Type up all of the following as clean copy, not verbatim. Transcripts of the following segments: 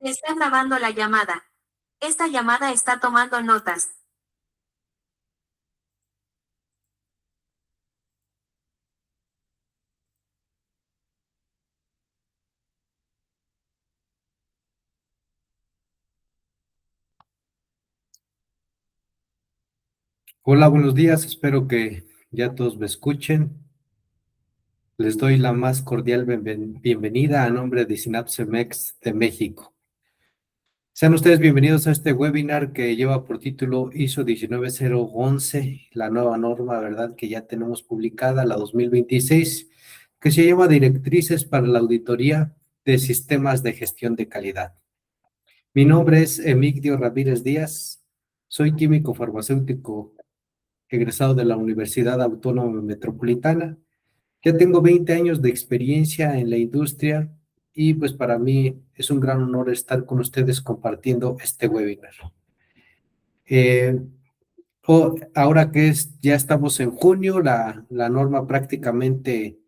Está grabando la llamada. Esta llamada está tomando notas. Hola, buenos días. Espero que ya todos me escuchen. Les doy la más cordial bienvenida a nombre de Synapse de México. Sean ustedes bienvenidos a este webinar que lleva por título ISO 19011, la nueva norma, ¿verdad? Que ya tenemos publicada, la 2026, que se llama Directrices para la Auditoría de Sistemas de Gestión de Calidad. Mi nombre es Emigdio Ramírez Díaz. Soy químico farmacéutico egresado de la Universidad Autónoma Metropolitana. Ya tengo 20 años de experiencia en la industria y pues para mí es un gran honor estar con ustedes compartiendo este webinar. Eh, Ahora que ya estamos en junio, la norma prácticamente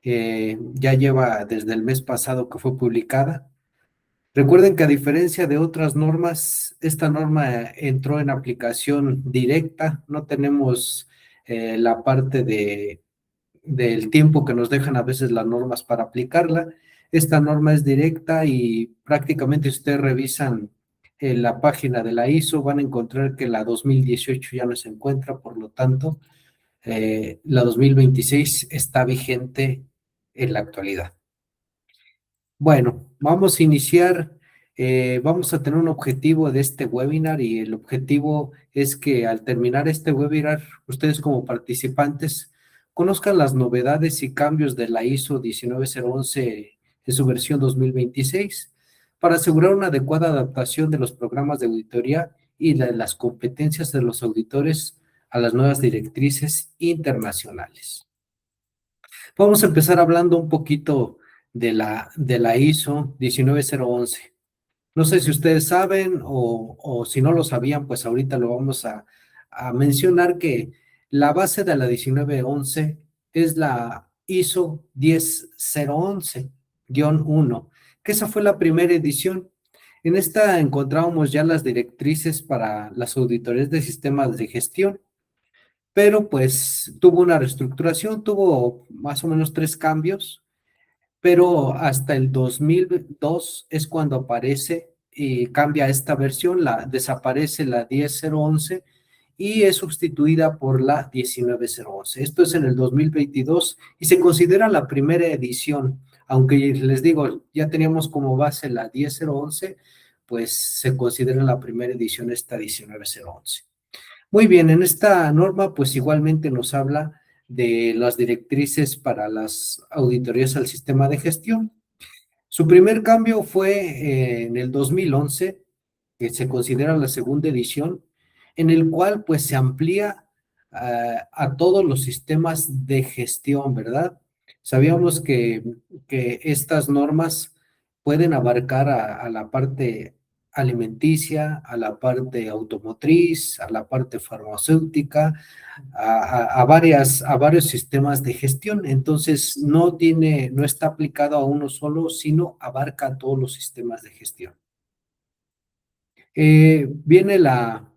ya lleva desde el mes pasado que fue publicada. Recuerden que a diferencia de otras normas, esta norma entró en aplicación directa, no tenemos la parte del tiempo que nos dejan a veces las normas para aplicarla. Esta norma es directa y prácticamente si ustedes revisan en la página de la ISO van a encontrar que la 2018 ya no se encuentra, por lo tanto, la 2026 está vigente en la actualidad. Bueno, vamos a iniciar, vamos a tener un objetivo de este webinar y el objetivo es que al terminar este webinar, ustedes como participantes conozcan las novedades y cambios de la ISO 19011 en su versión 2026 para asegurar una adecuada adaptación de los programas de auditoría y las competencias de los auditores a las nuevas directrices internacionales. Vamos a empezar hablando un poquito de la ISO 19011. No sé si ustedes saben o si no lo sabían, pues ahorita lo vamos a mencionar que la base de la 1911 es la ISO 10011-1, que esa fue la primera edición. En esta encontrábamos ya las directrices para las auditorías de sistemas de gestión, pero pues tuvo una reestructuración, tuvo más o menos 3 cambios, pero hasta el 2002 es cuando aparece y cambia esta versión, desaparece la 10011 y es sustituida por la 19011. Esto es en el 2022 y se considera la primera edición, aunque les digo, ya teníamos como base la 10011, pues se considera la primera edición esta 19011. Muy bien, en esta norma pues igualmente nos habla de las directrices para las auditorías al sistema de gestión. Su primer cambio fue en el 2011, que se considera la segunda edición, en el cual pues se amplía a todos los sistemas de gestión, ¿verdad? Sabíamos que estas normas pueden abarcar a la parte alimenticia, a la parte automotriz, a la parte farmacéutica, a varios sistemas de gestión. Entonces, no está aplicado a uno solo, sino abarca a todos los sistemas de gestión. Viene la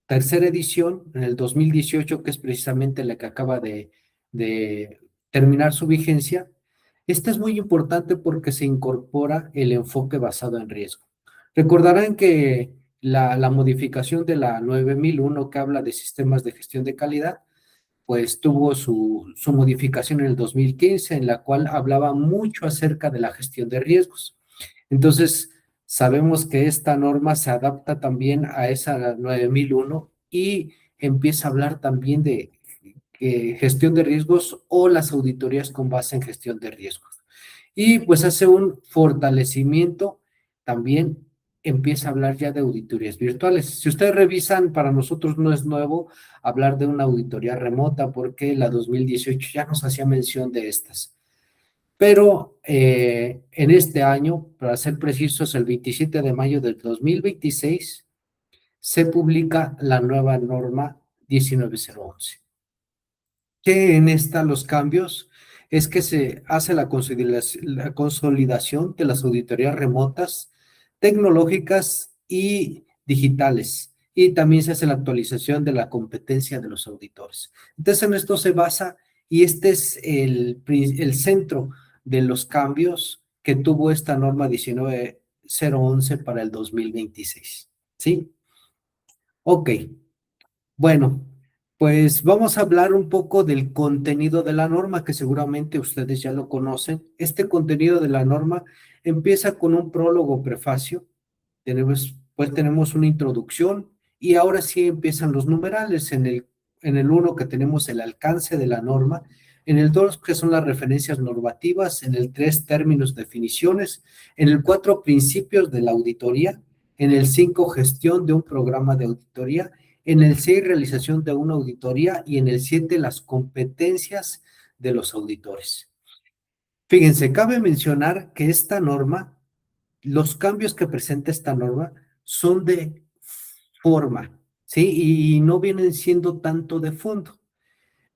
tercera edición en el 2018, que es precisamente la que acaba de terminar su vigencia. Esta es muy importante porque se incorpora el enfoque basado en riesgo. Recordarán que la modificación de la 9001 que habla de sistemas de gestión de calidad, pues tuvo su modificación en el 2015, en la cual hablaba mucho acerca de la gestión de riesgos. Entonces, sabemos que esta norma se adapta también a esa 9001 y empieza a hablar también de gestión de riesgos o las auditorías con base en gestión de riesgos. Y pues hace un fortalecimiento, también empieza a hablar ya de auditorías virtuales. Si ustedes revisan, para nosotros no es nuevo hablar de una auditoría remota porque la 2018 ya nos hacía mención de estas. Pero en este año, para ser precisos, el 27 de mayo del 2026, se publica la nueva norma 19011. Que en esta los cambios es que se hace la consolidación de las auditorías remotas tecnológicas y digitales. Y también se hace la actualización de la competencia de los auditores. Entonces, en esto se basa y este es el centro de los cambios que tuvo esta norma 19011 para el 2026. ¿Sí? Ok. Bueno, pues vamos a hablar un poco del contenido de la norma, que seguramente ustedes ya lo conocen. Este contenido de la norma empieza con un prólogo prefacio, pues tenemos una introducción y ahora sí empiezan los numerales. En el 1 que tenemos el alcance de la norma, en el 2 que son las referencias normativas, en el 3 términos, definiciones, en el 4 principios de la auditoría, en el 5 gestión de un programa de auditoría, en el 6 realización de una auditoría y en el 7 las competencias de los auditores. Fíjense, cabe mencionar que esta norma, los cambios que presenta esta norma son de forma, ¿sí? Y no vienen siendo tanto de fondo.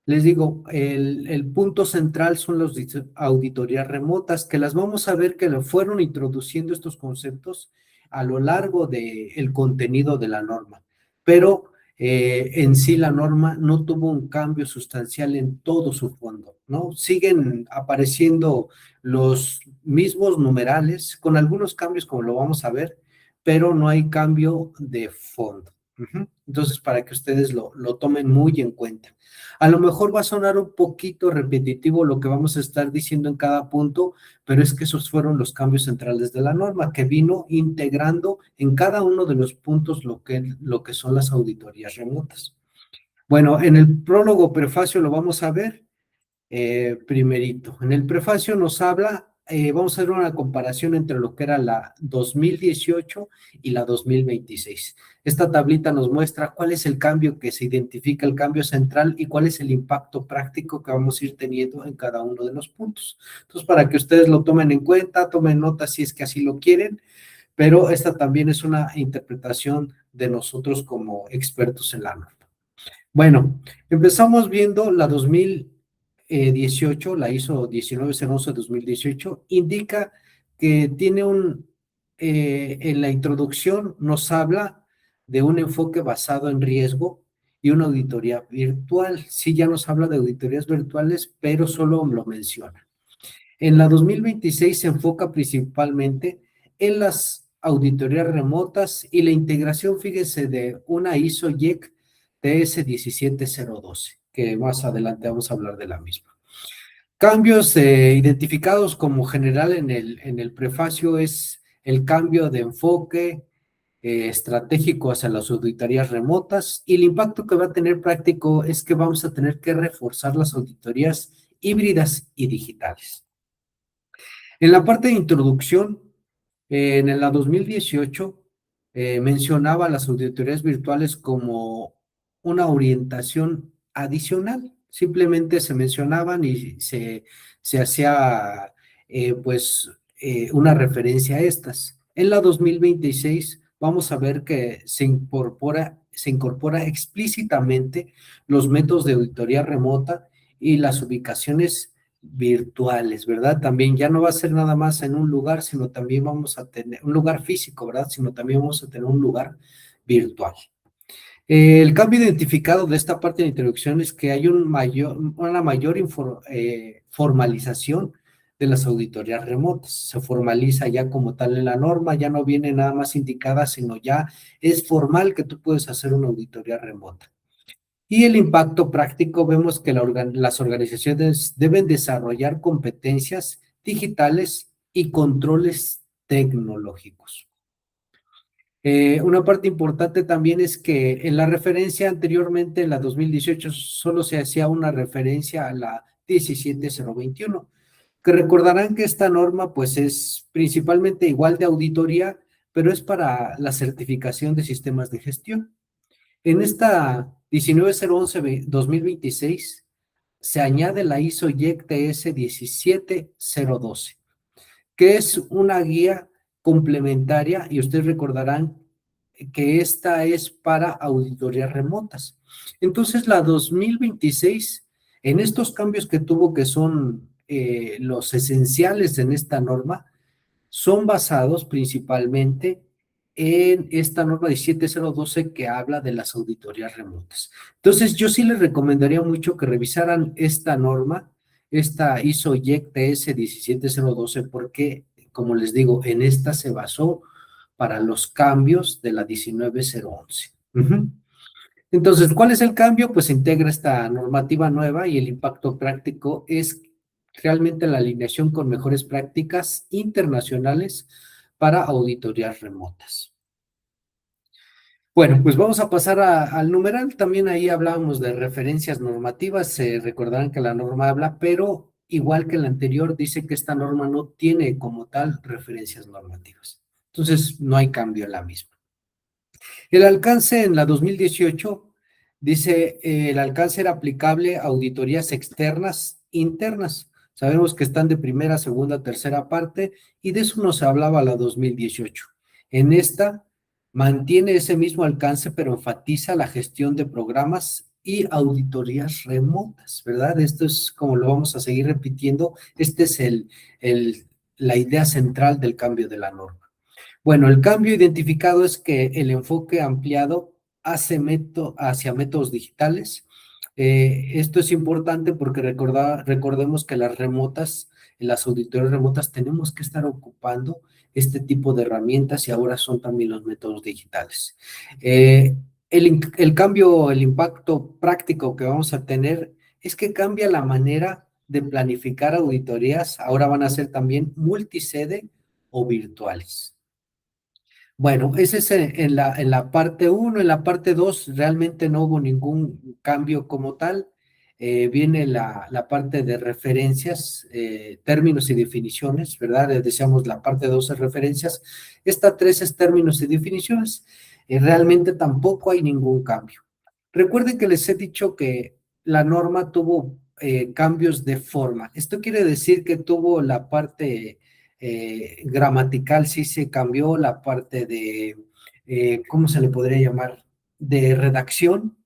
Les digo, el punto central son las auditorías remotas, que las vamos a ver que lo fueron introduciendo estos conceptos a lo largo del contenido de la norma, pero en sí la norma no tuvo un cambio sustancial en todo su fondo, ¿no? Siguen apareciendo los mismos numerales, con algunos cambios como lo vamos a ver, pero no hay cambio de fondo. Entonces, para que ustedes lo tomen muy en cuenta. A lo mejor va a sonar un poquito repetitivo lo que vamos a estar diciendo en cada punto, pero es que esos fueron los cambios centrales de la norma, que vino integrando en cada uno de los puntos lo que son las auditorías remotas. Bueno, en el prólogo prefacio lo vamos a ver primerito. En el prefacio nos habla, vamos a hacer una comparación entre lo que era la 2018 y la 2026. Esta tablita nos muestra cuál es el cambio que se identifica, el cambio central y cuál es el impacto práctico que vamos a ir teniendo en cada uno de los puntos. Entonces, para que ustedes lo tomen en cuenta, tomen nota si es que así lo quieren, pero esta también es una interpretación de nosotros como expertos en la norma. Bueno, empezamos viendo la 2018, la ISO 19011-2018, indica que tiene en la introducción nos habla de un enfoque basado en riesgo y una auditoría virtual. Sí, ya nos habla de auditorías virtuales, pero solo lo menciona. En la 2026 se enfoca principalmente en las auditorías remotas y la integración, fíjese, de una ISO-IEC TS 17012, que más adelante vamos a hablar de la misma. Cambios identificados como general en el prefacio es el cambio de enfoque estratégico hacia las auditorías remotas y el impacto que va a tener práctico es que vamos a tener que reforzar las auditorías híbridas y digitales. En la parte de introducción, en la 2018, mencionaba las auditorías virtuales como una orientación adicional. Simplemente se mencionaban y se hacía una referencia a estas. En la 2026 vamos a ver que se incorpora explícitamente los métodos de auditoría remota y las ubicaciones virtuales, ¿verdad? También ya no va a ser nada más en un lugar, sino también vamos a tener un lugar físico, ¿verdad? Sino también vamos a tener un lugar virtual. El cambio identificado de esta parte de introducción es que hay una mayor formalización de las auditorías remotas. Se formaliza ya como tal en la norma, ya no viene nada más indicada, sino ya es formal que tú puedes hacer una auditoría remota. Y el impacto práctico, vemos que las organizaciones deben desarrollar competencias digitales y controles tecnológicos. Una parte importante también es que en la referencia anteriormente, en la 2018, solo se hacía una referencia a la 17021, que recordarán que esta norma pues es principalmente igual de auditoría, pero es para la certificación de sistemas de gestión. En esta 19011-2026 se añade la ISO-IEC TS 17012, que es una guía complementaria y ustedes recordarán que esta es para auditorías remotas. Entonces, la 2026, en estos cambios que tuvo, que son los esenciales en esta norma, son basados principalmente en esta norma 17012 que habla de las auditorías remotas. Entonces, yo sí les recomendaría mucho que revisaran esta norma, esta ISO IEC TS 17012, porque, como les digo, en esta se basó para los cambios de la 19011. Entonces, ¿cuál es el cambio? Pues se integra esta normativa nueva y el impacto práctico es realmente la alineación con mejores prácticas internacionales para auditorías remotas. Bueno, pues vamos a pasar al numeral. También ahí hablábamos de referencias normativas. Se recordarán que la norma habla, pero igual que la anterior, dice que esta norma no tiene como tal referencias normativas. Entonces, no hay cambio en la misma. El alcance en la 2018 dice, el alcance era aplicable a auditorías externas, internas. Sabemos que están de primera, segunda, tercera parte y de eso nos hablaba la 2018. En esta mantiene ese mismo alcance, pero enfatiza la gestión de programas y auditorías remotas, ¿verdad? Esto es como lo vamos a seguir repitiendo. Este es la idea central del cambio de la norma. Bueno, el cambio identificado es que el enfoque ampliado hacia métodos digitales. Esto es importante porque recordemos que las remotas, en las auditorías remotas, tenemos que estar ocupando este tipo de herramientas y ahora son también los métodos digitales. El cambio, el impacto práctico que vamos a tener es que cambia la manera de planificar auditorías. Ahora van a ser también multisede o virtuales. Bueno, ese es en la parte uno. En la parte 2 realmente no hubo ningún cambio como tal. Viene la parte de referencias, términos y definiciones, ¿verdad? Decíamos la parte 2 es referencias. Esta 3 es términos y definiciones. Realmente tampoco hay ningún cambio. Recuerden que les he dicho que la norma tuvo cambios de forma. Esto quiere decir que tuvo la parte gramatical, sí se cambió, la parte de, ¿cómo se le podría llamar? De redacción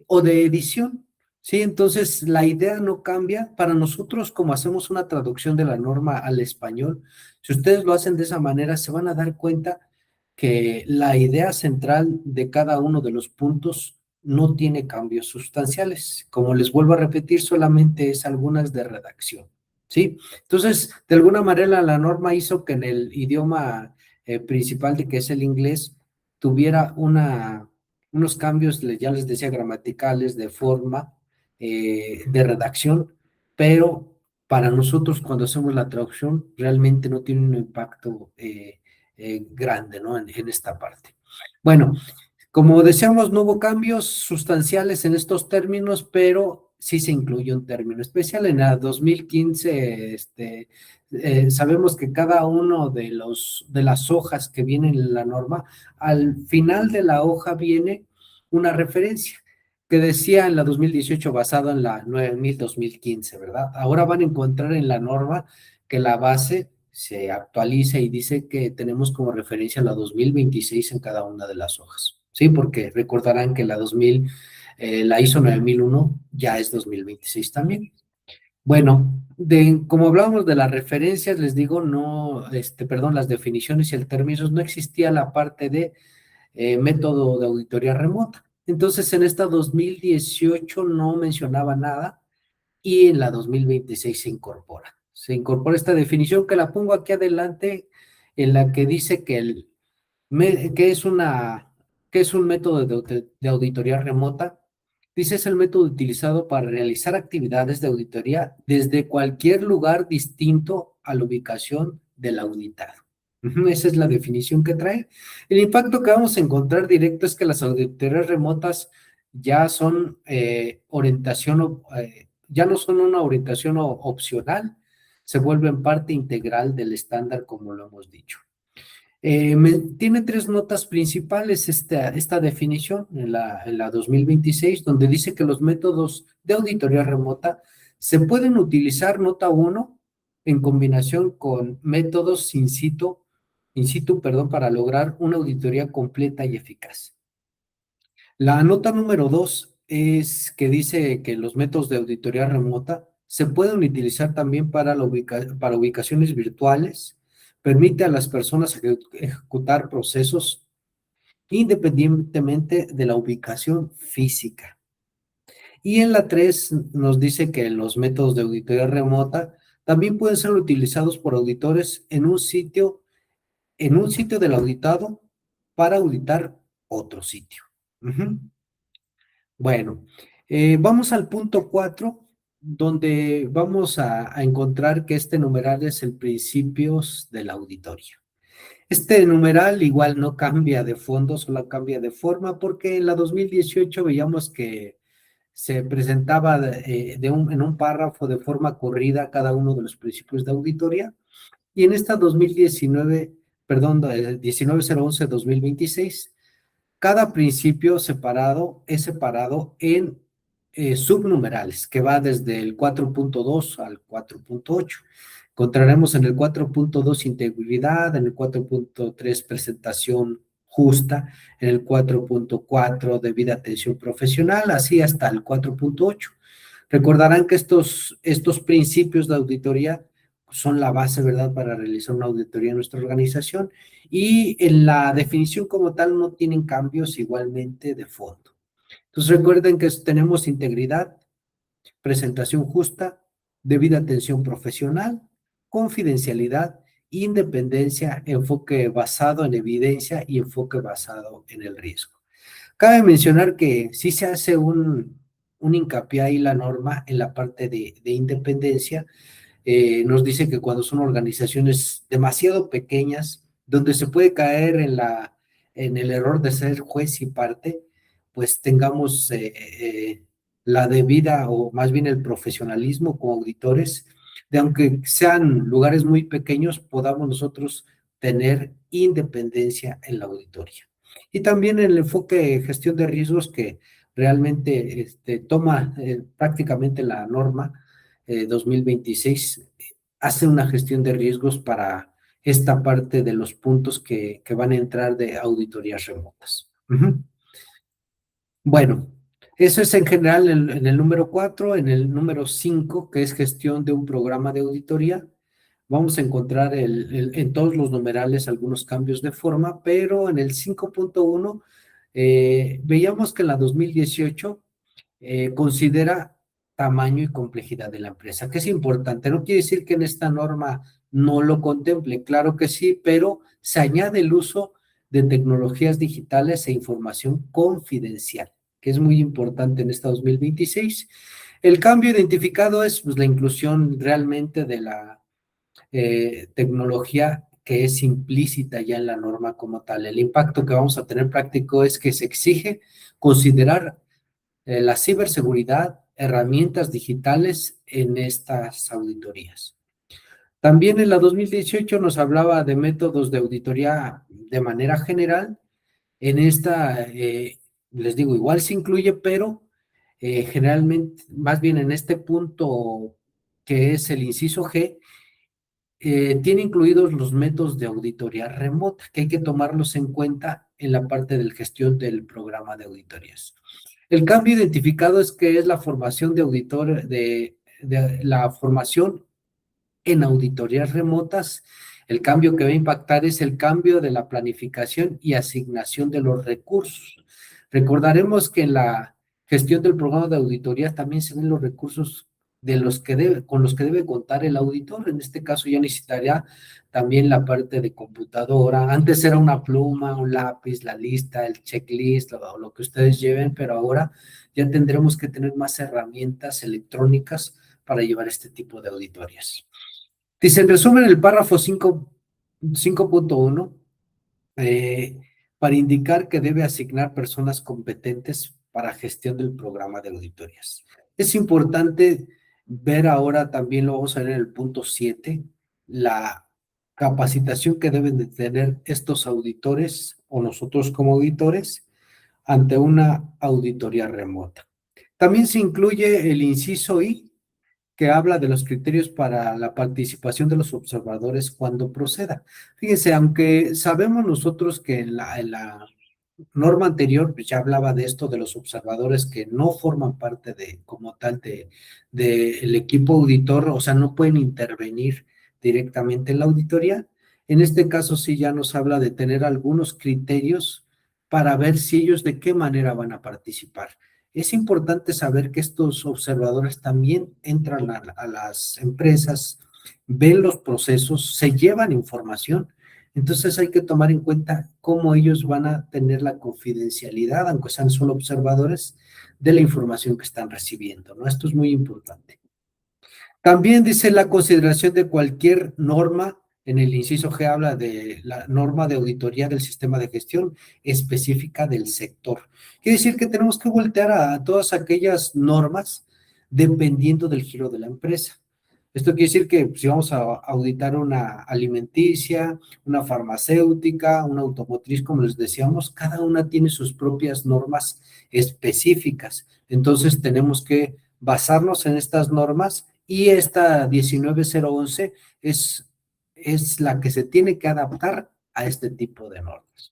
o de edición. Sí, entonces la idea no cambia. Para nosotros, como hacemos una traducción de la norma al español, si ustedes lo hacen de esa manera, se van a dar cuenta que la idea central de cada uno de los puntos no tiene cambios sustanciales. Como les vuelvo a repetir, solamente es algunas de redacción. ¿Sí? Entonces, de alguna manera la norma hizo que en el idioma principal de que es el inglés tuviera unos cambios, ya les decía, gramaticales, de forma, de redacción, pero para nosotros cuando hacemos la traducción realmente no tiene un impacto grande, ¿no? En esta parte. Bueno, como decíamos, no hubo cambios sustanciales en estos términos, pero sí se incluye un término especial. En la 2015, sabemos que cada uno de las hojas que vienen en la norma, al final de la hoja viene una referencia que decía en la 2018 basado en la 9000-2015, ¿verdad? Ahora van a encontrar en la norma que la base se actualiza y dice que tenemos como referencia la 2026 en cada una de las hojas. Sí, porque recordarán que la 2000, la ISO 9001 ya es 2026 también. Bueno, como hablábamos de las referencias, les digo, no, perdón, las definiciones y el términos, no existía la parte de método de auditoría remota. Entonces, en esta 2018 no mencionaba nada y en la 2026 se incorpora. Se incorpora esta definición que la pongo aquí adelante, en la que dice que que es que es un método de auditoría remota. Dice es el método utilizado para realizar actividades de auditoría desde cualquier lugar distinto a la ubicación del auditado. Esa es la definición que trae. El impacto que vamos a encontrar directo es que las auditorías remotas ya son ya no son una orientación opcional, se vuelven parte integral del estándar, como lo hemos dicho. Tiene tres notas principales esta definición en la 2026, donde dice que los métodos de auditoría remota se pueden utilizar, nota uno, en combinación con métodos in situ, perdón, para lograr una auditoría completa y eficaz. La nota número 2 es que dice que los métodos de auditoría remota se pueden utilizar también para ubicaciones virtuales, permite a las personas ejecutar procesos independientemente de la ubicación física. Y en la 3 nos dice que los métodos de auditoría remota también pueden ser utilizados por auditores en un sitio del auditado para auditar otro sitio. Bueno, vamos al punto 4, donde vamos a encontrar que este numeral es el principios de la auditoría. Este numeral igual no cambia de fondo, solo cambia de forma, porque en la 2018 veíamos que se presentaba en un párrafo de forma corrida cada uno de los principios de auditoría, y en esta 2019, perdón, 19/011/2026, cada principio separado es separado en subnumerales, que va desde el 4.2 al 4.8. Encontraremos en el 4.2 integridad, en el 4.3 presentación justa, en el 4.4 debida atención profesional, así hasta el 4.8. Recordarán que estos principios de auditoría son la base, ¿verdad?, para realizar una auditoría en nuestra organización, y en la definición como tal no tienen cambios igualmente de fondo. Entonces recuerden que tenemos integridad, presentación justa, debida atención profesional, confidencialidad, independencia, enfoque basado en evidencia y enfoque basado en el riesgo. Cabe mencionar que sí se hace un hincapié ahí la norma en la parte de independencia. Nos dice que cuando son organizaciones demasiado pequeñas, donde se puede caer en el error de ser juez y parte, pues tengamos la debida, o más bien el profesionalismo como auditores, de aunque sean lugares muy pequeños, podamos nosotros tener independencia en la auditoría. Y también el enfoque de gestión de riesgos, que realmente toma prácticamente la norma 2026, hace una gestión de riesgos para esta parte de los puntos que van a entrar de auditorías remotas. Bueno, eso es en general en el número 4. En el número 5, que es gestión de un programa de auditoría, vamos a encontrar en todos los numerales algunos cambios de forma, pero en el 5.1 veíamos que en la 2018 considera tamaño y complejidad de la empresa, que es importante. No quiere decir que en esta norma no lo contemple, claro que sí, pero se añade el uso de tecnologías digitales e información confidencial, que es muy importante en esta 2026. El cambio identificado es pues, la inclusión realmente de la tecnología que es implícita ya en la norma como tal. El impacto que vamos a tener práctico es que se exige considerar la ciberseguridad, herramientas digitales en estas auditorías. También en la 2018 nos hablaba de métodos de auditoría de manera general. En esta, les digo, igual se incluye, pero generalmente, más bien en este punto que es el inciso G, tiene incluidos los métodos de auditoría remota, que hay que tomarlos en cuenta en la parte de la gestión del programa de auditorías. El cambio identificado es que es la formación de auditor, de la formación en auditorías remotas. El cambio que va a impactar es el cambio de la planificación y asignación de los recursos. Recordaremos que en la gestión del programa de auditoría también se ven los recursos con los que debe contar el auditor. En este caso ya necesitaría también la parte de computadora. Antes era una pluma, un lápiz, la lista, el checklist, lo que ustedes lleven, pero ahora ya tendremos que tener más herramientas electrónicas para llevar este tipo de auditorías. Dice, en resumen, el párrafo 5.1, para indicar que debe asignar personas competentes para gestión del programa de auditorías. Es importante ver ahora, también lo vamos a ver en el punto 7, la capacitación que deben de tener estos auditores o nosotros como auditores ante una auditoría remota. También se incluye el inciso I, que habla de los criterios para la participación de los observadores cuando proceda. Fíjense, aunque sabemos nosotros que en la norma anterior pues ya hablaba de esto, de los observadores que no forman parte como tal el equipo auditor, o sea, no pueden intervenir directamente en la auditoría. En este caso sí ya nos habla de tener algunos criterios para ver si ellos de qué manera van a participar. Es importante saber que estos observadores también entran a las empresas, ven los procesos, se llevan información. Entonces hay que tomar en cuenta cómo ellos van a tener la confidencialidad, aunque sean solo observadores, de la información que están recibiendo, ¿no? Esto es muy importante. También dice la consideración de cualquier norma, en el inciso G habla de la norma de auditoría del sistema de gestión específica del sector. Quiere decir que tenemos que voltear a todas aquellas normas dependiendo del giro de la empresa. Esto quiere decir que si vamos a auditar una alimenticia, una farmacéutica, una automotriz, como les decíamos, cada una tiene sus propias normas específicas. Entonces tenemos que basarnos en estas normas y esta 19011 es la que se tiene que adaptar a este tipo de normas.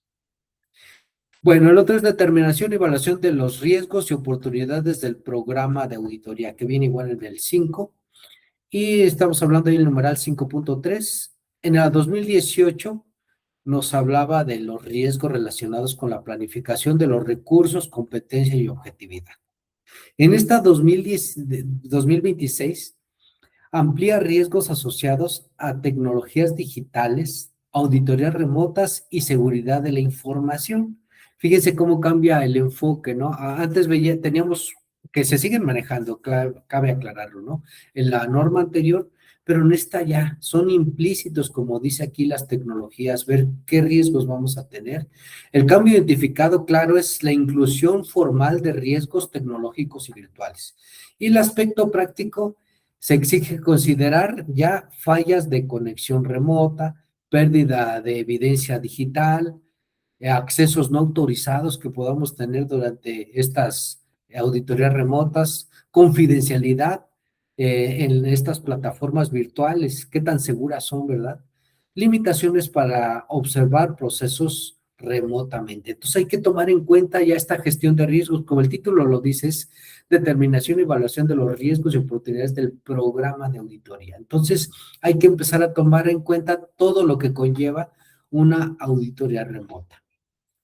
Bueno, el otro es determinación y evaluación de los riesgos y oportunidades del programa de auditoría, que viene igual en el 5, y estamos hablando ahí del numeral 5.3. En el 2018 nos hablaba de los riesgos relacionados con la planificación de los recursos, competencia y objetividad. En esta 2026 amplía riesgos asociados a tecnologías digitales, auditorías remotas y seguridad de la información. Fíjense cómo cambia el enfoque, ¿no? Antes teníamos que se siguen manejando, cabe aclararlo, ¿no? En la norma anterior, pero en esta ya son implícitos, como dice aquí las tecnologías, ver qué riesgos vamos a tener. El cambio identificado, claro, es la inclusión formal de riesgos tecnológicos y virtuales. Y el aspecto práctico se exige considerar ya fallas de conexión remota, pérdida de evidencia digital, accesos no autorizados que podamos tener durante estas auditorías remotas, confidencialidad en estas plataformas virtuales, qué tan seguras son, ¿verdad? Limitaciones para observar procesos remotamente. Entonces hay que tomar en cuenta ya esta gestión de riesgos, como el título lo dice, es determinación y evaluación de los riesgos y oportunidades del programa de auditoría. Entonces hay que empezar a tomar en cuenta todo lo que conlleva una auditoría remota.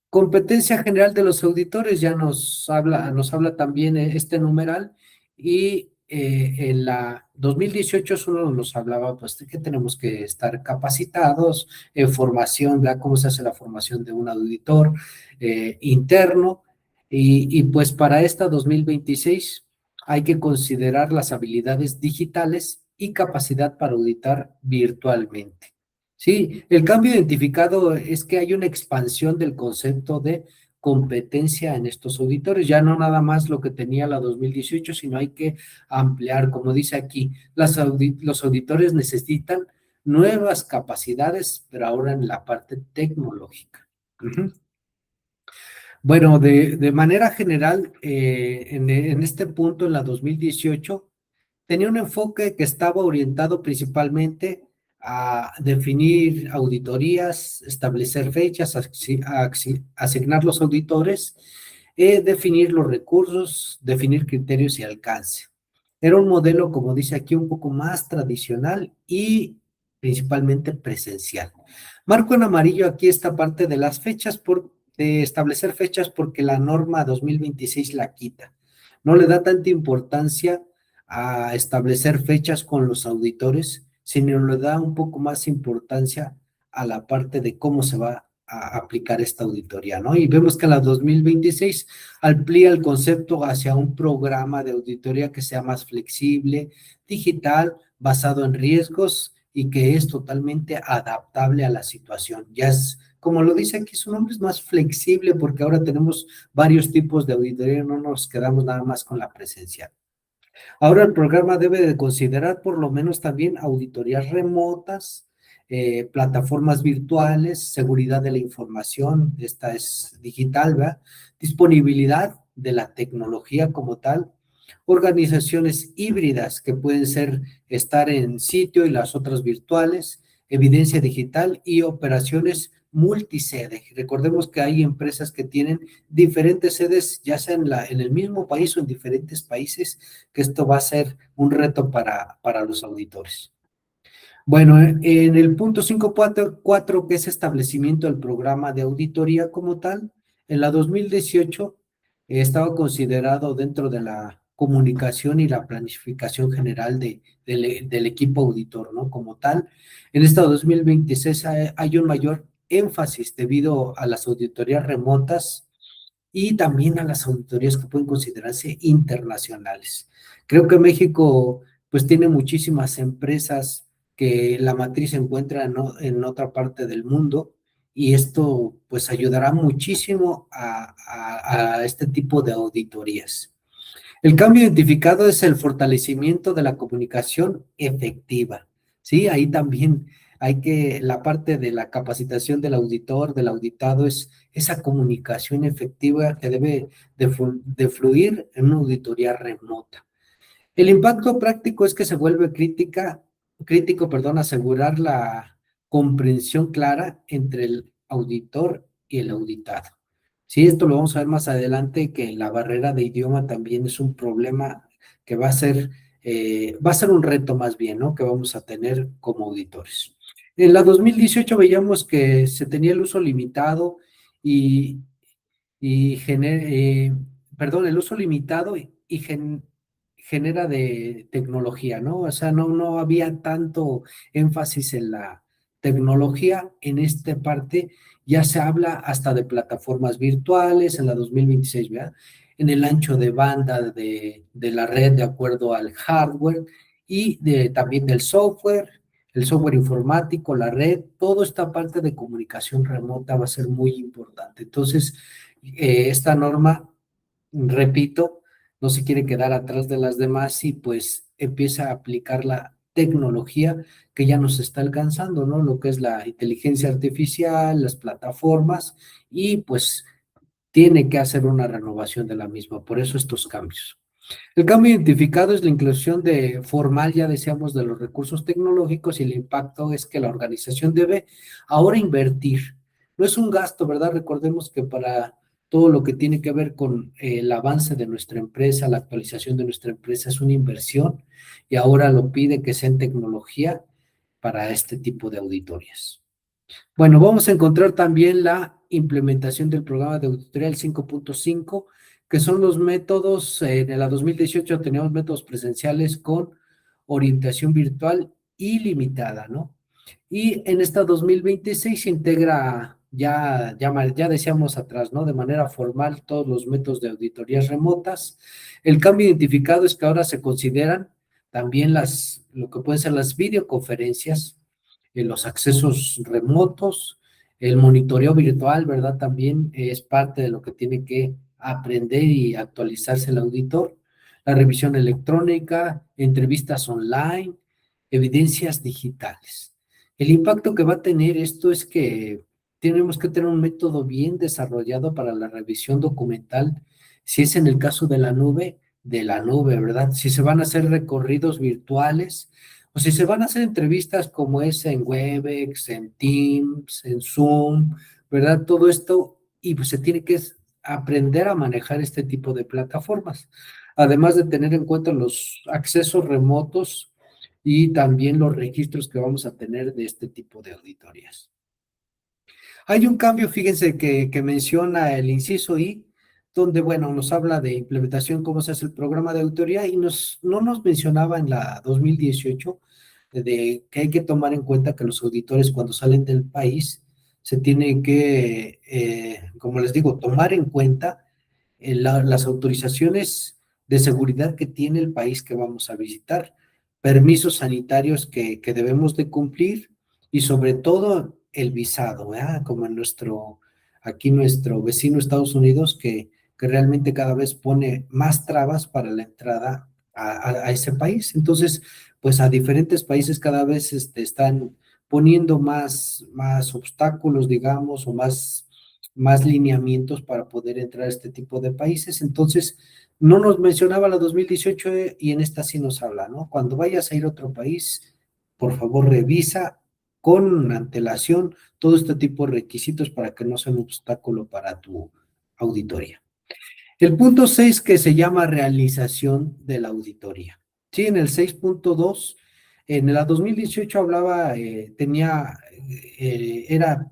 Competencia general de los auditores, ya nos habla también este numeral, y en la 2018 solo nos hablaba pues de que tenemos que estar capacitados en formación, ¿verdad? Cómo se hace la formación de un auditor interno, y pues para esta 2026 hay que considerar las habilidades digitales y capacidad para auditar virtualmente. Sí, el cambio identificado es que hay una expansión del concepto de competencia en estos auditores, ya no nada más lo que tenía la 2018, sino hay que ampliar, como dice aquí, los auditores necesitan nuevas capacidades, pero ahora en la parte tecnológica. Bueno, de manera general, en este punto, en la 2018, tenía un enfoque que estaba orientado principalmente a definir auditorías, establecer fechas, asignar los auditores, definir los recursos, definir criterios y alcance. Era un modelo, como dice aquí, un poco más tradicional y principalmente presencial. Marco en amarillo aquí esta parte de las fechas, de establecer fechas, porque la norma 2026 la quita. No le da tanta importancia a establecer fechas con los auditores, sino le da un poco más importancia a la parte de cómo se va a aplicar esta auditoría, ¿no? Y vemos que en la 2026 amplía el concepto hacia un programa de auditoría que sea más flexible, digital, basado en riesgos y que es totalmente adaptable a la situación. Ya es, como lo dice aquí su nombre, es más flexible porque ahora tenemos varios tipos de auditoría, no nos quedamos nada más con la presencial. Ahora el programa debe de considerar por lo menos también auditorías remotas, plataformas virtuales, seguridad de la información, esta es digital, ¿verdad? Disponibilidad de la tecnología como tal, organizaciones híbridas que pueden ser estar en sitio y las otras virtuales, evidencia digital y operaciones multisede. Recordemos que hay empresas que tienen diferentes sedes, ya sea en el mismo país o en diferentes países, que esto va a ser un reto para los auditores. Bueno, en el punto 5.4, que es establecimiento del programa de auditoría como tal, en la 2018 estaba considerado dentro de la comunicación y la planificación general del equipo auditor, ¿no? Como tal, en esta 2026 hay un mayor énfasis debido a las auditorías remotas y también a las auditorías que pueden considerarse internacionales. Creo que México pues tiene muchísimas empresas que la matriz se encuentra en otra parte del mundo y esto pues ayudará muchísimo a este tipo de auditorías. El cambio identificado es el fortalecimiento de la comunicación efectiva. Sí, ahí también la parte de la capacitación del auditor, del auditado, es esa comunicación efectiva que debe de fluir en una auditoría remota. El impacto práctico es que se vuelve crítico, perdón, asegurar la comprensión clara entre el auditor y el auditado. Sí, esto lo vamos a ver más adelante, que la barrera de idioma también es un problema que va a ser un reto más bien, ¿no? Que vamos a tener como auditores. En la 2018 veíamos que se tenía el uso limitado y, y perdón, el uso limitado genera de tecnología, ¿no? O sea, no había tanto énfasis en la tecnología en esta parte, ya se habla hasta de plataformas virtuales en la 2026, ¿verdad? En el ancho de banda de la red de acuerdo al hardware y también del software, el software informático, la red, toda esta parte de comunicación remota va a ser muy importante. Entonces, esta norma, repito, no se quiere quedar atrás de las demás y pues empieza a aplicar la tecnología que ya nos está alcanzando, ¿no? Lo que es la inteligencia artificial, las plataformas y pues tiene que hacer una renovación de la misma. Por eso estos cambios. El cambio identificado es la inclusión de formal, ya decíamos, de los recursos tecnológicos y el impacto es que la organización debe ahora invertir. No es un gasto, ¿verdad? Recordemos que para todo lo que tiene que ver con el avance de nuestra empresa, la actualización de nuestra empresa es una inversión y ahora lo pide que sea en tecnología para este tipo de auditorías. Bueno, vamos a encontrar también la implementación del programa de auditoría el 5.5, que son los métodos, en la 2018 teníamos métodos presenciales con orientación virtual ilimitada, ¿no? Y en esta 2026 se integra, ya decíamos atrás, ¿no? De manera formal todos los métodos de auditorías remotas. El cambio identificado es que ahora se consideran también lo que pueden ser las videoconferencias, los accesos remotos, el monitoreo virtual, ¿verdad? También es parte de lo que tiene que aprender y actualizarse el auditor. La revisión electrónica, entrevistas online, evidencias digitales. El impacto que va a tener esto es que tenemos que tener un método bien desarrollado para la revisión documental, si es en el caso de la nube, ¿verdad? Si se van a hacer recorridos virtuales, o si se van a hacer entrevistas como es en Webex, en Teams, en Zoom, ¿verdad? Todo esto, y pues se tiene que aprender a manejar este tipo de plataformas, además de tener en cuenta los accesos remotos y también los registros que vamos a tener de este tipo de auditorías. Hay un cambio, fíjense, que menciona el inciso I, donde, bueno, nos habla de implementación, cómo se hace el programa de auditoría y no nos mencionaba en la 2018 de que hay que tomar en cuenta que los auditores cuando salen del país se tienen que, como les digo, tomar en cuenta las autorizaciones de seguridad que tiene el país que vamos a visitar, permisos sanitarios que debemos de cumplir y sobre todo el visado, ¿verdad? Como aquí nuestro vecino Estados Unidos que realmente cada vez pone más trabas para la entrada a ese país. Entonces, pues a diferentes países cada vez están poniendo más obstáculos, digamos, o más lineamientos para poder entrar a este tipo de países. Entonces, no nos mencionaba la 2018 y en esta sí nos habla, ¿no? Cuando vayas a ir a otro país, por favor revisa con antelación todo este tipo de requisitos para que no sea un obstáculo para tu auditoría. El punto 6 que se llama realización de la auditoría. Sí, en el 6.2 En la 2018 hablaba, era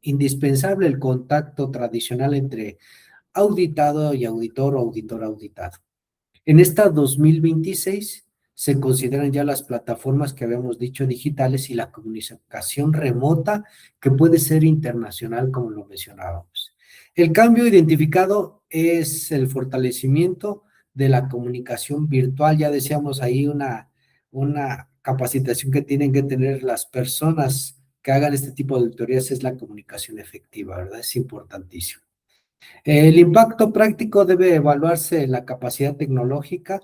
indispensable el contacto tradicional entre auditado y auditor o auditor auditado. En esta 2026 se consideran ya las plataformas que habíamos dicho digitales y la comunicación remota que puede ser internacional, como lo mencionábamos. El cambio identificado es el fortalecimiento de la comunicación virtual. Ya decíamos ahí una capacitación que tienen que tener las personas que hagan este tipo de auditorías es la comunicación efectiva, ¿verdad? Es importantísimo. El impacto práctico debe evaluarse en la capacidad tecnológica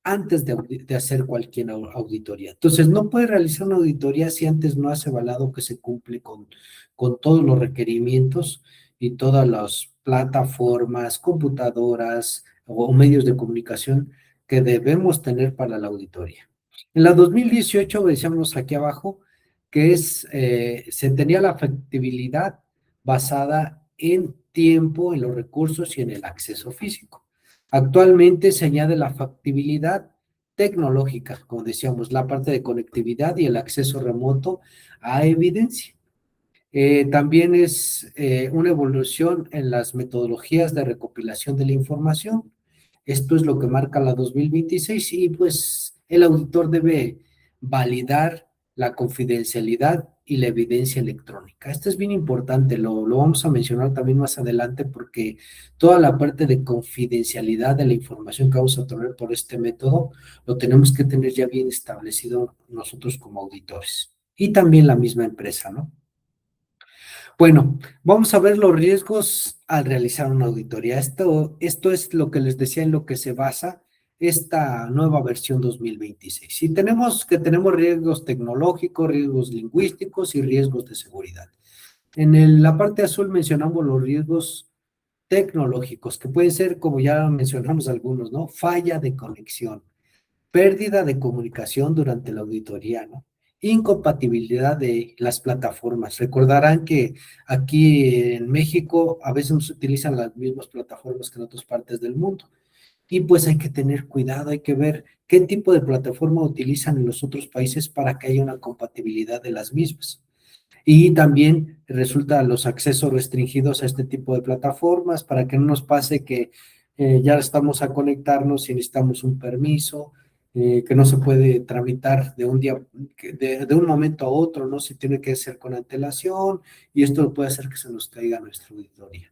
antes de hacer cualquier auditoría. Entonces, no puede realizar una auditoría si antes no has evaluado que se cumple con todos los requerimientos y todas las plataformas, computadoras o medios de comunicación que debemos tener para la auditoría. En la 2018, decíamos aquí abajo, que se tenía la factibilidad basada en tiempo, en los recursos y en el acceso físico. Actualmente se añade la factibilidad tecnológica, como decíamos, la parte de conectividad y el acceso remoto a evidencia. También es una evolución en las metodologías de recopilación de la información. Esto es lo que marca la 2026 y pues el auditor debe validar la confidencialidad y la evidencia electrónica. Esto es bien importante, lo vamos a mencionar también más adelante porque toda la parte de confidencialidad de la información que vamos a obtener por este método lo tenemos que tener ya bien establecido nosotros como auditores y también la misma empresa, ¿no? Bueno, vamos a ver los riesgos al realizar una auditoría. Esto es lo que les decía en lo que se basa esta nueva versión 2026. Y tenemos riesgos tecnológicos, riesgos lingüísticos y riesgos de seguridad. La parte azul mencionamos los riesgos tecnológicos, que pueden ser, como ya mencionamos algunos, ¿no? Falla de conexión, pérdida de comunicación durante la auditoría, ¿no? Incompatibilidad de las plataformas. Recordarán que aquí en México a veces no se utilizan las mismas plataformas que en otras partes del mundo. Y pues hay que tener cuidado, hay que ver qué tipo de plataforma utilizan en los otros países para que haya una compatibilidad de las mismas. Y también resulta los accesos restringidos a este tipo de plataformas para que no nos pase que ya estamos a conectarnos y necesitamos un permiso, que no se puede tramitar de un día, de un momento a otro, ¿no? Se tiene que hacer con antelación y esto puede hacer que se nos caiga nuestra auditoría.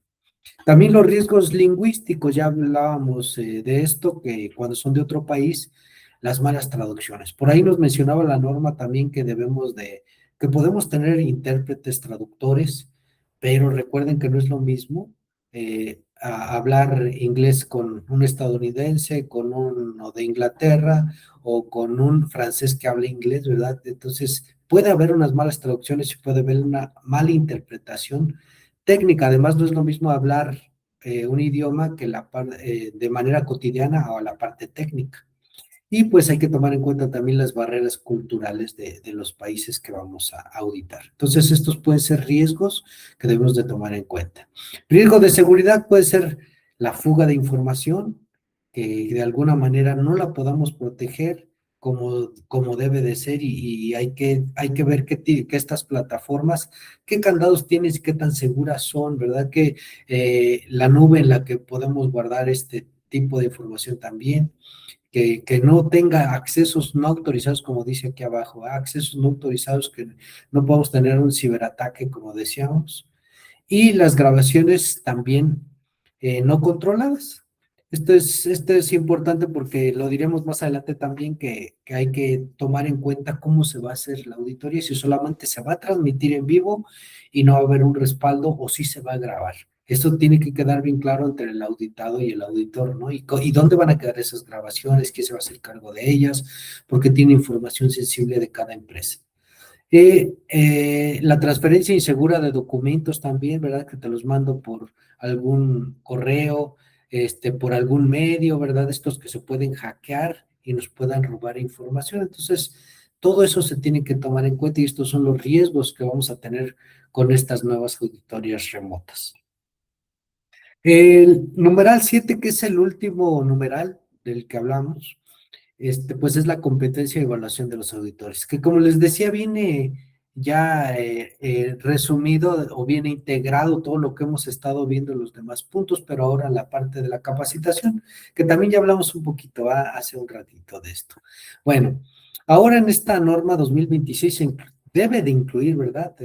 También los riesgos lingüísticos, ya hablábamos de esto, que cuando son de otro país, las malas traducciones. Por ahí nos mencionaba la norma también que podemos tener intérpretes, traductores, pero recuerden que no es lo mismo hablar inglés con un estadounidense, con uno de Inglaterra o con un francés que habla inglés, ¿verdad? Entonces, puede haber unas malas traducciones y puede haber una mala interpretación técnica. Además, no es lo mismo hablar un idioma que de manera cotidiana o la parte técnica. Y pues hay que tomar en cuenta también las barreras culturales de los países que vamos a auditar. Entonces, estos pueden ser riesgos que debemos de tomar en cuenta. Riesgo de seguridad puede ser la fuga de información, que de alguna manera no la podamos proteger como debe de ser y hay que ver que estas plataformas, qué candados tienen y qué tan seguras son, ¿verdad? Que la nube en la que podemos guardar este tipo de información también que no tenga accesos no autorizados, como dice aquí abajo, accesos no autorizados, que no podamos tener un ciberataque, como decíamos, y las grabaciones también no controladas. Esto es importante porque lo diremos más adelante también que hay que tomar en cuenta cómo se va a hacer la auditoría, si solamente se va a transmitir en vivo y no va a haber un respaldo o si se va a grabar. Esto tiene que quedar bien claro entre el auditado y el auditor, ¿no? Y dónde van a quedar esas grabaciones, quién se va a hacer cargo de ellas, porque tiene información sensible de cada empresa. La transferencia insegura de documentos también, ¿verdad? Que te los mando por algún correo, por algún medio, ¿verdad? Estos que se pueden hackear y nos puedan robar información. Entonces, todo eso se tiene que tomar en cuenta y estos son los riesgos que vamos a tener con estas nuevas auditorías remotas. El numeral 7, que es el último numeral del que hablamos, pues es la competencia y evaluación de los auditores, que como les decía, viene ya resumido o viene integrado todo lo que hemos estado viendo en los demás puntos, pero ahora la parte de la capacitación, que también ya hablamos un poquito hace un ratito de esto. Bueno, ahora en esta norma 2026 debe de incluir, ¿verdad?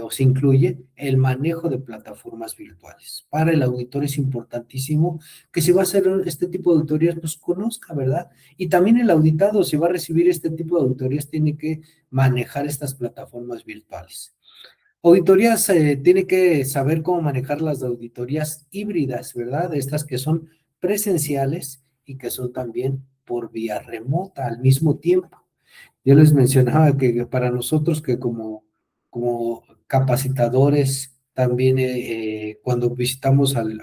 O se incluye el manejo de plataformas virtuales. Para el auditor es importantísimo que si va a hacer este tipo de auditorías, pues conozca, ¿verdad? Y también el auditado, si va a recibir este tipo de auditorías, tiene que manejar estas plataformas virtuales. Auditorías, tiene que saber cómo manejar las auditorías híbridas, ¿verdad? Estas que son presenciales y que son también por vía remota al mismo tiempo. Yo les mencionaba que para nosotros que como capacitadores, también cuando visitamos al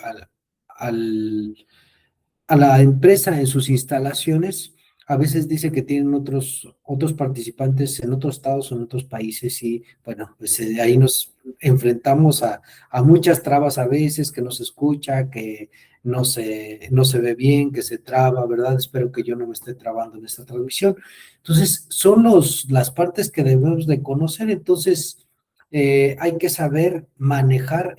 a la empresa en sus instalaciones, a veces dice que tienen otros participantes en otros estados o en otros países y bueno, pues ahí nos enfrentamos a muchas trabas a veces, que no se escucha, que no se ve bien, que se traba, ¿verdad? Espero que yo no me esté trabando en esta transmisión. Entonces, son las partes que debemos de conocer, entonces hay que saber manejar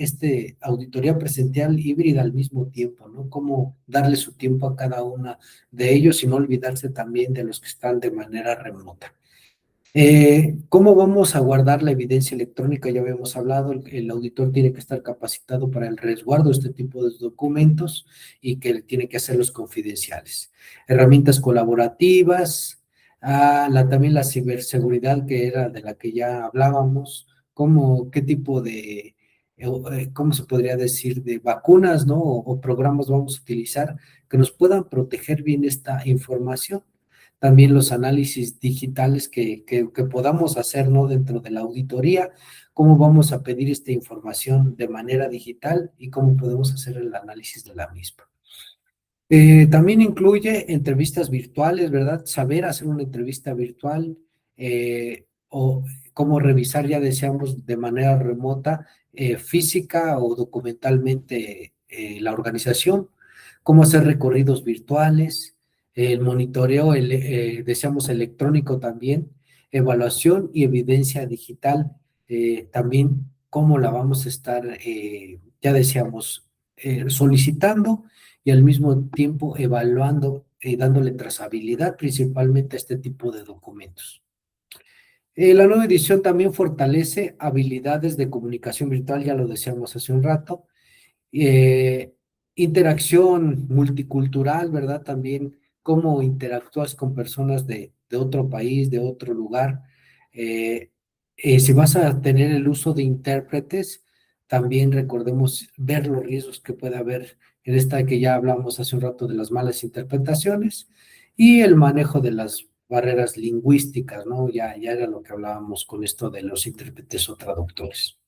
auditoría presencial híbrida al mismo tiempo, ¿no? Cómo darle su tiempo a cada una de ellos y no olvidarse también de los que están de manera remota. ¿Cómo vamos a guardar la evidencia electrónica? Ya habíamos hablado, el auditor tiene que estar capacitado para el resguardo de este tipo de documentos y que tiene que hacerlos confidenciales. Herramientas colaborativas, también la ciberseguridad que era de la que ya hablábamos, qué tipo ¿cómo se podría decir? De vacunas, ¿no? O programas vamos a utilizar que nos puedan proteger bien esta información. También los análisis digitales que podamos hacer, ¿no? Dentro de la auditoría, cómo vamos a pedir esta información de manera digital y cómo podemos hacer el análisis de la misma. También incluye entrevistas virtuales, ¿verdad? Saber hacer una entrevista virtual o cómo revisar, ya decíamos, de manera remota, física o documentalmente la organización, cómo hacer recorridos virtuales, el monitoreo, decíamos, electrónico también, evaluación y evidencia digital, también cómo la vamos a estar, ya decíamos, solicitando y al mismo tiempo evaluando y dándole trazabilidad principalmente a este tipo de documentos. La nueva edición también fortalece habilidades de comunicación virtual, ya lo decíamos hace un rato, eh, interacción multicultural, ¿verdad? También cómo interactúas con personas de otro país, de otro lugar. Eh, si vas a tener el uso de intérpretes, también recordemos ver los riesgos que puede haber en esta que ya hablamos hace un rato de las malas interpretaciones y el manejo de las barreras lingüísticas, ¿no? Ya era lo que hablábamos con esto de los intérpretes o traductores.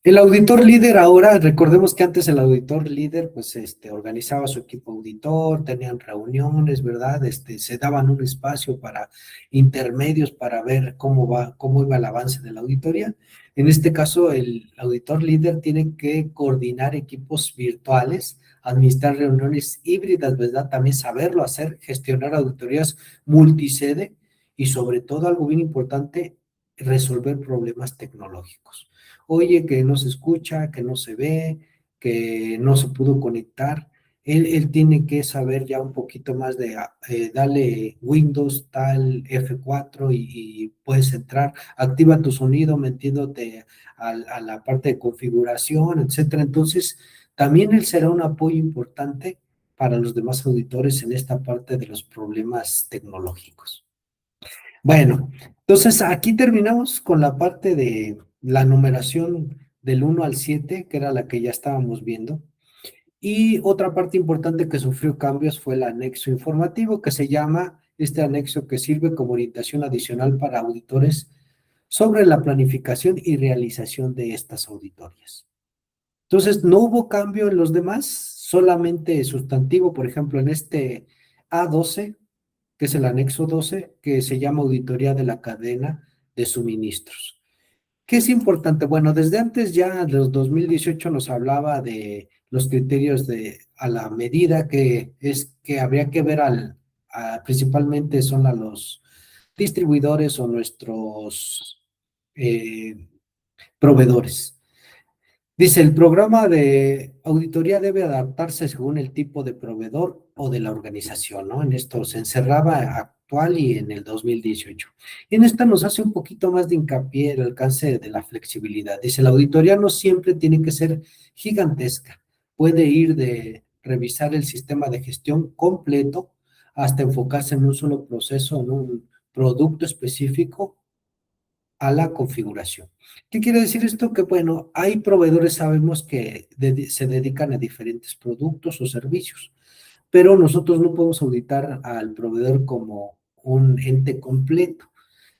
El auditor líder ahora, recordemos que antes el auditor líder, pues, organizaba su equipo auditor, tenían reuniones, ¿verdad? Se daban un espacio para intermedios para ver cómo iba el avance de la auditoría. En este caso, el auditor líder tiene que coordinar equipos virtuales, administrar reuniones híbridas, ¿verdad? También saberlo hacer, gestionar auditorías multisede y sobre todo algo bien importante, resolver problemas tecnológicos. Oye, que no se escucha, que no se ve, que no se pudo conectar. Él tiene que saber ya un poquito más de dale Windows, tal F4 y puedes entrar, activa tu sonido metiéndote a la parte de configuración, etcétera. Entonces, también él será un apoyo importante para los demás auditores en esta parte de los problemas tecnológicos. Bueno, entonces aquí terminamos con la parte de la numeración del 1 al 7, que era la que ya estábamos viendo. Y otra parte importante que sufrió cambios fue el anexo informativo, que se llama este anexo que sirve como orientación adicional para auditores sobre la planificación y realización de estas auditorías. Entonces, no hubo cambio en los demás, solamente sustantivo, por ejemplo, en este A12 que es el anexo 12, que se llama auditoría de la cadena de suministros. ¿Qué es importante? Bueno, desde antes ya de los 2018 nos hablaba de los criterios a la medida que es que habría que ver principalmente son a los distribuidores o nuestros eh, proveedores. Dice, el programa de auditoría debe adaptarse según el tipo de proveedor o de la organización, ¿no? En esto se encerraba actual y en el 2018. Y en esta nos hace un poquito más de hincapié el alcance de la flexibilidad. Dice, la auditoría no siempre tiene que ser gigantesca. Puede ir de revisar el sistema de gestión completo hasta enfocarse en un solo proceso, en un producto específico a la configuración. ¿Qué quiere decir esto? Que bueno, hay proveedores, sabemos que se dedican a diferentes productos o servicios, pero nosotros no podemos auditar al proveedor como un ente completo.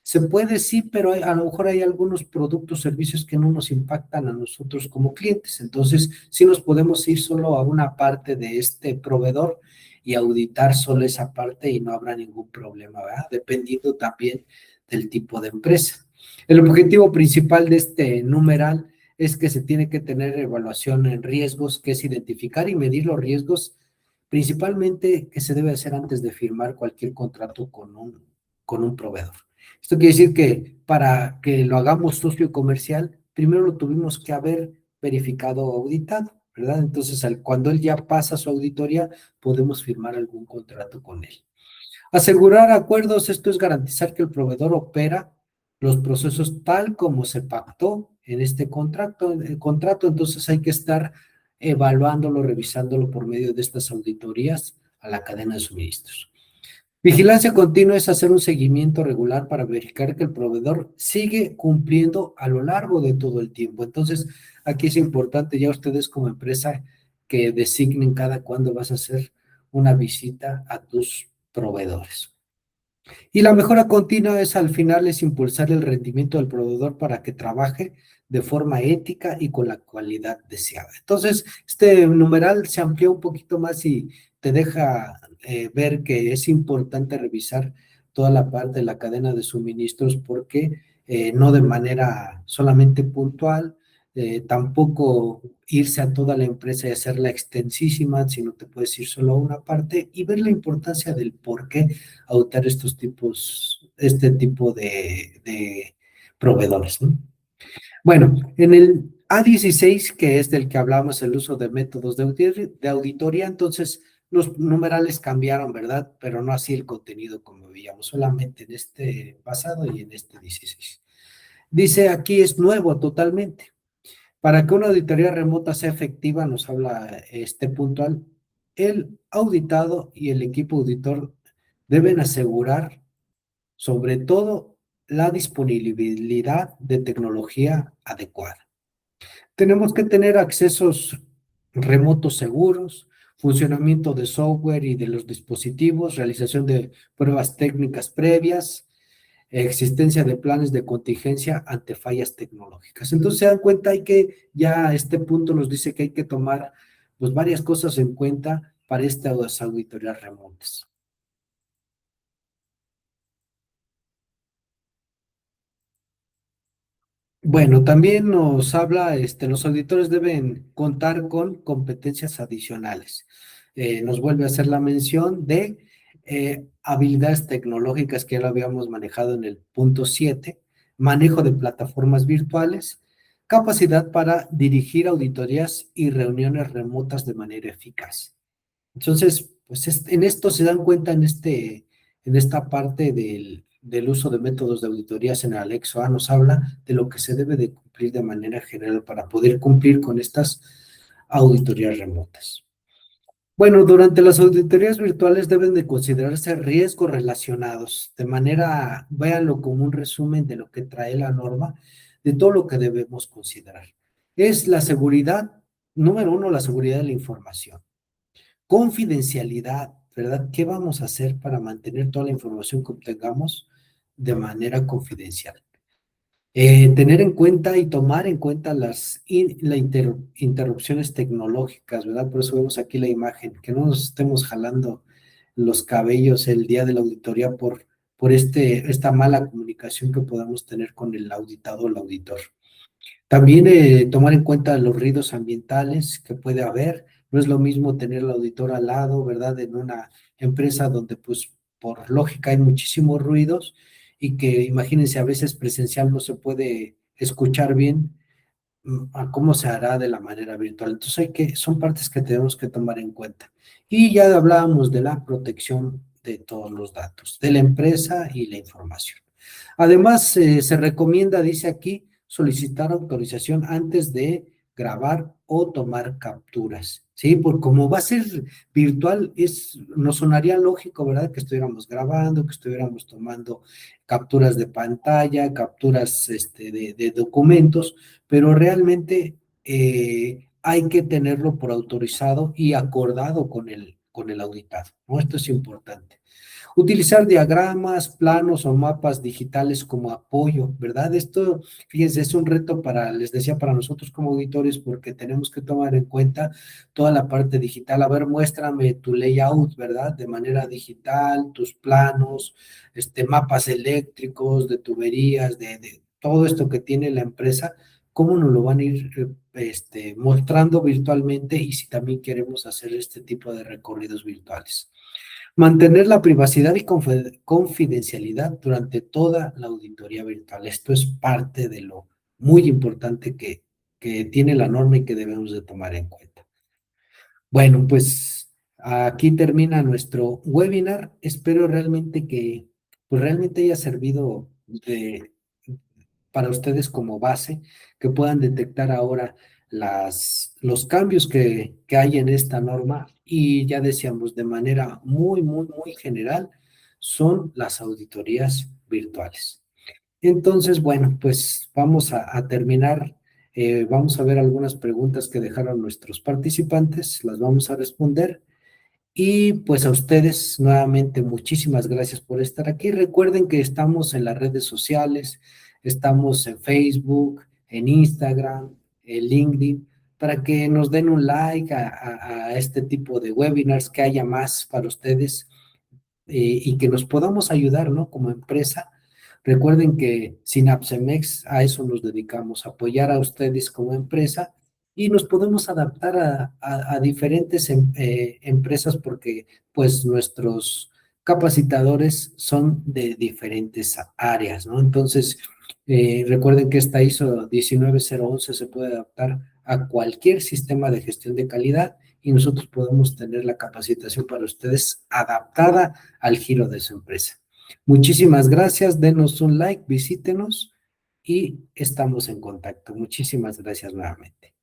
Se puede, sí, pero a lo mejor hay algunos productos, servicios que no nos impactan a nosotros como clientes. Entonces, sí nos podemos ir solo a una parte de este proveedor y auditar solo esa parte y no habrá ningún problema, ¿verdad? Dependiendo también del tipo de empresa. El objetivo principal de este numeral es que se tiene que tener evaluación en riesgos, que es identificar y medir los riesgos, principalmente que se debe hacer antes de firmar cualquier contrato con un proveedor. Esto quiere decir que para que lo hagamos socio comercial, primero lo tuvimos que haber verificado o auditado, ¿verdad? Entonces, cuando él ya pasa su auditoría, podemos firmar algún contrato con él. Asegurar acuerdos, esto es garantizar que el proveedor opera los procesos tal como se pactó en este contrato, entonces hay que estar evaluándolo, revisándolo por medio de estas auditorías a la cadena de suministros. Vigilancia continua es hacer un seguimiento regular para verificar que el proveedor sigue cumpliendo a lo largo de todo el tiempo. Entonces, aquí es importante ya ustedes como empresa que designen cada cuándo vas a hacer una visita a tus proveedores. Y la mejora continua es al final es impulsar el rendimiento del proveedor para que trabaje de forma ética y con la cualidad deseada. Entonces, este numeral se amplía un poquito más y te deja ver que es importante revisar toda la parte de la cadena de suministros porque no de manera solamente puntual, tampoco irse a toda la empresa y hacerla extensísima, sino te puedes ir solo a una parte y ver la importancia del por qué auditar este tipo de proveedores, ¿no? Bueno, en el A16, que es del que hablamos, el uso de métodos de auditoría, entonces los numerales cambiaron, ¿verdad? Pero no así el contenido como veíamos, solamente en este pasado y en este 16. Dice aquí es nuevo totalmente. Para que una auditoría remota sea efectiva, nos habla este puntual, el auditado y el equipo auditor deben asegurar sobre todo la disponibilidad de tecnología adecuada. Tenemos que tener accesos remotos seguros, funcionamiento de software y de los dispositivos, realización de pruebas técnicas previas, existencia de planes de contingencia ante fallas tecnológicas. Entonces se dan cuenta, hay que, ya este punto nos dice que hay que tomar pues varias cosas en cuenta para estas auditorías remotas. Bueno, también nos habla, los auditores deben contar con competencias adicionales. Nos vuelve a hacer la mención de habilidades tecnológicas que ya lo habíamos manejado en el punto 7, manejo de plataformas virtuales, capacidad para dirigir auditorías y reuniones remotas de manera eficaz. Entonces, pues en esto se dan cuenta en esta parte del uso de métodos de auditorías en el anexo A, nos habla de lo que se debe de cumplir de manera general para poder cumplir con estas auditorías remotas. Bueno, durante las auditorías virtuales deben de considerarse riesgos relacionados, de manera, véanlo como un resumen de lo que trae la norma, de todo lo que debemos considerar. Es la seguridad, número uno, la seguridad de la información. Confidencialidad, ¿verdad? ¿Qué vamos a hacer para mantener toda la información que obtengamos de manera confidencial? Tener en cuenta y tomar en cuenta las interrupciones tecnológicas, ¿verdad? Por eso vemos aquí la imagen, que no nos estemos jalando los cabellos el día de la auditoría por esta mala comunicación que podamos tener con el auditado o el auditor. También tomar en cuenta los ruidos ambientales que puede haber. No es lo mismo tener al auditor al lado, ¿verdad? En una empresa donde pues por lógica hay muchísimos ruidos y que imagínense, a veces presencial no se puede escuchar bien, a cómo se hará de la manera virtual. Entonces son partes que tenemos que tomar en cuenta. Y ya hablábamos de la protección de todos los datos, de la empresa y la información. Además, se recomienda, dice aquí, solicitar autorización antes de grabar o tomar capturas, ¿sí? Porque como va a ser virtual, nos sonaría lógico, ¿verdad? Que estuviéramos grabando, que estuviéramos tomando capturas de pantalla, capturas de documentos, pero realmente hay que tenerlo por autorizado y acordado con el auditado, ¿no? Esto es importante. Utilizar diagramas, planos o mapas digitales como apoyo, ¿verdad? Esto, fíjense, es un reto para, les decía, para nosotros como auditores, porque tenemos que tomar en cuenta toda la parte digital. A ver, muéstrame tu layout, ¿verdad? De manera digital, tus planos, mapas eléctricos, de tuberías, de todo esto que tiene la empresa, cómo nos lo van a ir mostrando virtualmente y si también queremos hacer este tipo de recorridos virtuales. Mantener la privacidad y confidencialidad durante toda la auditoría virtual. Esto es parte de lo muy importante que tiene la norma y que debemos de tomar en cuenta. Bueno, pues aquí termina nuestro webinar. Espero realmente que pues realmente haya servido para ustedes como base, que puedan detectar ahora los cambios que hay en esta norma y ya decíamos de manera muy, muy, muy general, son las auditorías virtuales. Entonces, bueno, pues vamos a terminar. Vamos a ver algunas preguntas que dejaron nuestros participantes, las vamos a responder. Y pues a ustedes nuevamente muchísimas gracias por estar aquí. Recuerden que estamos en las redes sociales, estamos en Facebook, en Instagram, en LinkedIn, para que nos den un like a este tipo de webinars, que haya más para ustedes y que nos podamos ayudar, ¿no? Como empresa. Recuerden que Synapsemex a eso nos dedicamos, a apoyar a ustedes como empresa y nos podemos adaptar a diferentes empresas porque pues nuestros capacitadores son de diferentes áreas, ¿no? Entonces, recuerden que esta ISO 19011 se puede adaptar a cualquier sistema de gestión de calidad y nosotros podemos tener la capacitación para ustedes adaptada al giro de su empresa. Muchísimas gracias, denos un like, visítenos y estamos en contacto. Muchísimas gracias nuevamente.